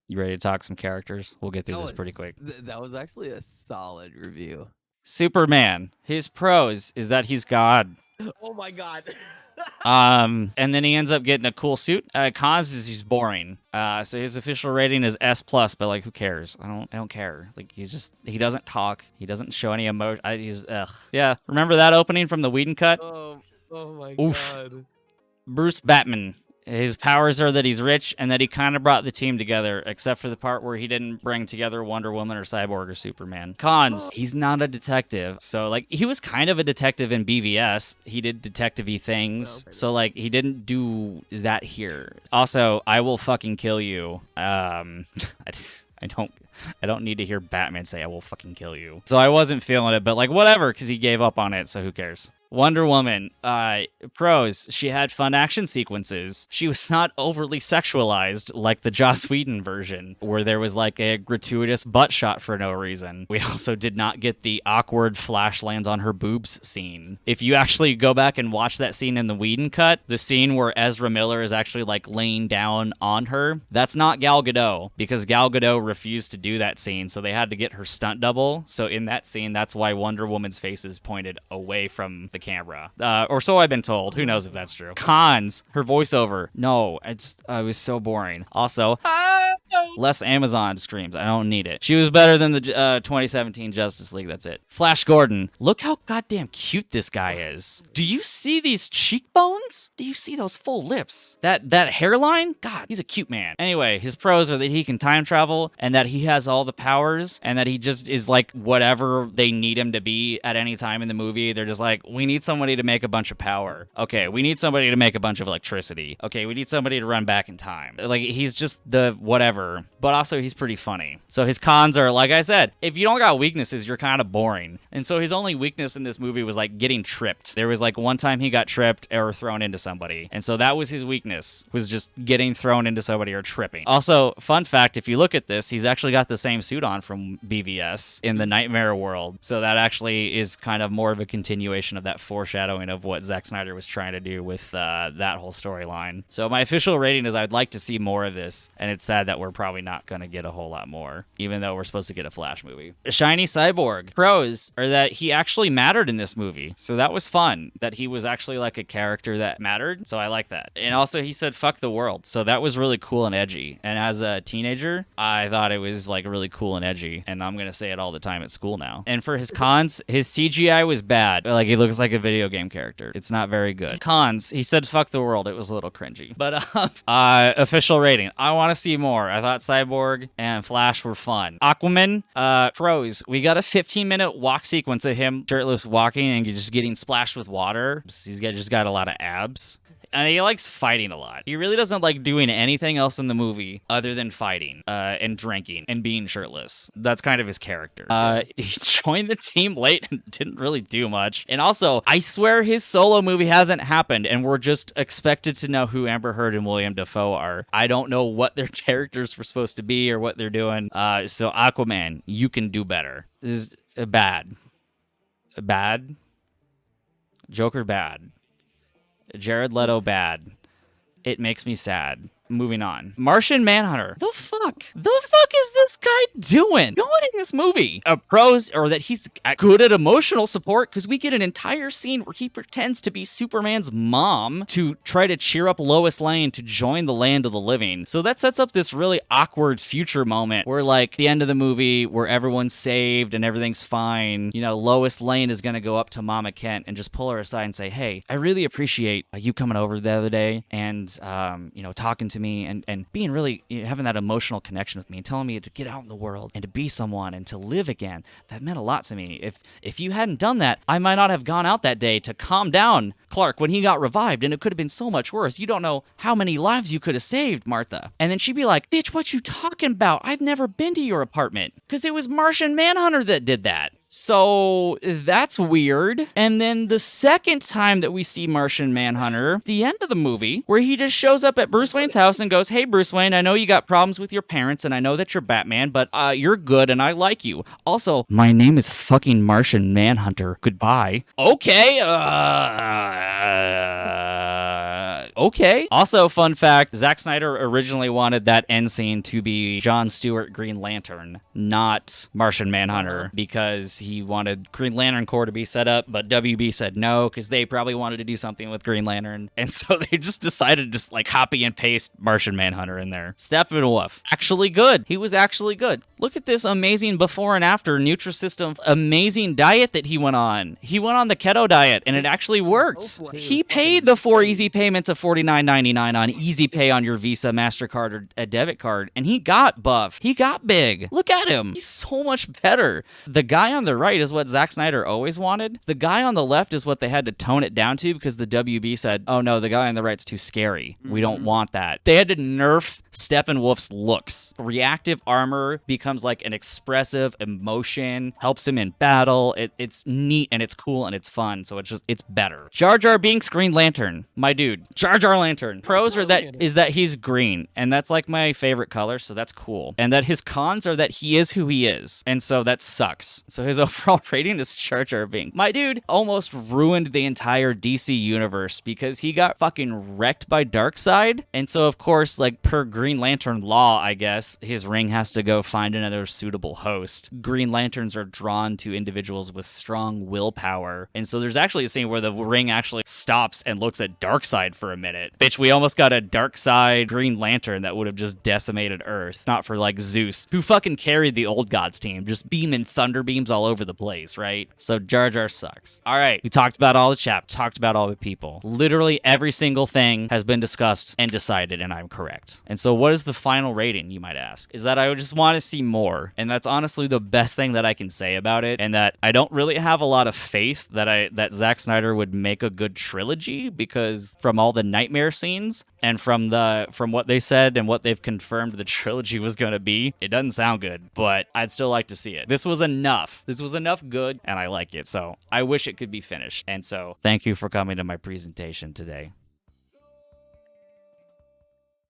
You ready to talk some characters? We'll get through That this pretty was quick. that was actually a solid review. Superman. His pros is that he's God. Oh my god. And then he ends up getting a cool suit. Cons is he's boring. So his official rating is S plus, but like, who cares? I don't care. Like, he doesn't talk. He doesn't show any emotion. Yeah. Remember that opening from the Whedon cut? Oh my Oof. god. Bruce Batman. His powers are that he's rich and that he kind of brought the team together, except for the part where he didn't bring together Wonder Woman or Cyborg or Superman. Cons, he's not a detective. So, like, he was kind of a detective in BVS. He did detective-y things. So, like, he didn't do that here. Also, I will fucking kill you. I don't need to hear Batman say, I will fucking kill you. So I wasn't feeling it, but like, whatever, because he gave up on it, so who cares? Wonder Woman, pros, she had fun action sequences. She was not overly sexualized like the Joss Whedon version, where there was like a gratuitous butt shot for no reason. We also did not get the awkward flash lands on her boobs scene. If you actually go back and watch that scene in the Whedon cut, the scene where Ezra Miller is actually like laying down on her, that's not Gal Gadot, because Gal Gadot refused to do that scene, so they had to get her stunt double. So in that scene, that's why Wonder Woman's face is pointed away from the camera, or so I've been told. Who knows if that's true? Cons, her voiceover. No, I was so boring. Also, less Amazon screams. I don't need it. She was better than the 2017 Justice League. That's it. Flash Gordon. Look how goddamn cute this guy is. Do you see these cheekbones? Do you see those full lips? That hairline? God, he's a cute man. Anyway, his pros are that he can time travel and that he has all the powers and that he just is like whatever they need him to be at any time in the movie. They're just like, we need somebody to make a bunch of power. Okay, we need somebody to make a bunch of electricity. Okay, we need somebody to run back in time. Like, he's just the whatever, but also he's pretty funny. So his cons are, like I said, if you don't got weaknesses, you're kind of boring. And so his only weakness in this movie was like getting tripped. There was like one time he got tripped or thrown into somebody. And so that was his weakness, was just getting thrown into somebody or tripping. Also, fun fact, if you look at this, he's actually got the same suit on from BVS in the Nightmare world. So that actually is kind of more of a continuation of that foreshadowing of what Zack Snyder was trying to do with that whole storyline. So my official rating is I'd like to see more of this, and it's sad that we're probably not going to get a whole lot more, even though we're supposed to get a Flash movie. Shiny Cyborg. Pros are that he actually mattered in this movie, so that was fun, that he was actually like a character that mattered, so I like that. And also he said fuck the world, so that was really cool and edgy. And as a teenager, I thought it was like really cool and edgy, and I'm going to say it all the time at school now. And for his cons, his CGI was bad. Like, he looks like a video game character. It's not very good. Cons, he said fuck the world. It was a little cringy. But official rating, I want to see more. I thought Cyborg and Flash were fun. Aquaman, pros, we got a 15-minute walk sequence of him shirtless walking and just getting splashed with water. He's just got a lot of abs. And he likes fighting a lot. He really doesn't like doing anything else in the movie other than fighting and drinking and being shirtless. That's kind of his character. He joined the team late and didn't really do much. And also, I swear his solo movie hasn't happened, and we're just expected to know who Amber Heard and William Dafoe are. I don't know what their characters were supposed to be or what they're doing. So Aquaman, you can do better. This is bad. Bad. Joker bad. Jared Leto bad. It makes me sad. Moving on. Martian Manhunter. The fuck? The fuck is this guy doing? Going in this movie? Pros are that he's good at emotional support, because we get an entire scene where he pretends to be Superman's mom to try to cheer up Lois Lane to join the land of the living. So that sets up this really awkward future moment where, like, the end of the movie where everyone's saved and everything's fine, you know, Lois Lane is gonna go up to Mama Kent and just pull her aside and say, hey, I really appreciate you coming over the other day and, you know, talking to me and being really, you know, having that emotional connection with me and telling me to get out in the world and to be someone and to live again. That meant a lot to me. If you hadn't done that, I might not have gone out that day to calm down Clark when he got revived, and it could have been so much worse. You don't know how many lives you could have saved, Martha. And then she'd be like, bitch, what you talking about? I've never been to your apartment. Because it was Martian Manhunter that did that. So that's weird. And then the second time that we see Martian Manhunter, the end of the movie, where he just shows up at Bruce Wayne's house and goes, hey, Bruce Wayne, I know you got problems with your parents and I know that you're Batman, but you're good and I like you. Also, my name is fucking Martian Manhunter. Goodbye. Okay, okay. Also, fun fact, Zack Snyder originally wanted that end scene to be Jon Stewart Green Lantern, not Martian Manhunter, because he wanted Green Lantern Corps to be set up, but WB said no, because they probably wanted to do something with Green Lantern. And so they just decided to just like copy and paste Martian Manhunter in there. Steppenwolf, actually good. He was actually good. Look at this amazing before and after Nutrisystem amazing diet that he went on. He went on the keto diet and it actually works. He paid the 4 easy payments of $49.99 on Easy Pay on your Visa, MasterCard, or a debit card, and he got buff. He got big. Look at him. He's so much better. The guy on the right is what Zack Snyder always wanted. The guy on the left is what they had to tone it down to because the WB said, oh no, the guy on the right's too scary. We don't want that. They had to nerf Steppenwolf's looks. Reactive armor becomes like an expressive emotion, helps him in battle. It's neat and it's cool and it's fun, so it's better. Jar Jar Binks Green Lantern, my dude. Jar Jar Lantern. Pros are that he's green, and that's like my favorite color, so that's cool. And that his cons are that he is who he is, and so that sucks. So his overall rating is Jar Jar Binks. My dude almost ruined the entire DC universe because he got fucking wrecked by Darkseid, and so of course, like per Green Lantern law, I guess, his ring has to go find another suitable host. Green Lanterns are drawn to individuals with strong willpower, and so there's actually a scene where the ring actually stops and looks at Darkseid for a minute. Bitch, we almost got a Darkseid Green Lantern that would have just decimated Earth. Not for like Zeus, who fucking carried the old gods team, just beaming thunder beams all over the place, right? So Jar Jar sucks. All right, we talked about all the chap, talked about all the people. Literally every single thing has been discussed and decided, and I'm correct. And so what is the final rating, you might ask? Is that I would just want to see more, and that's honestly the best thing that I can say about it, and that I don't really have a lot of faith that Zack Snyder would make a good trilogy, because from all the nightmare scenes and from what they said and what they've confirmed the trilogy was going to be, it doesn't sound good, but I'd still like to see it. This was enough good, and I like it, so I wish it could be finished. And so thank you for coming to my presentation today.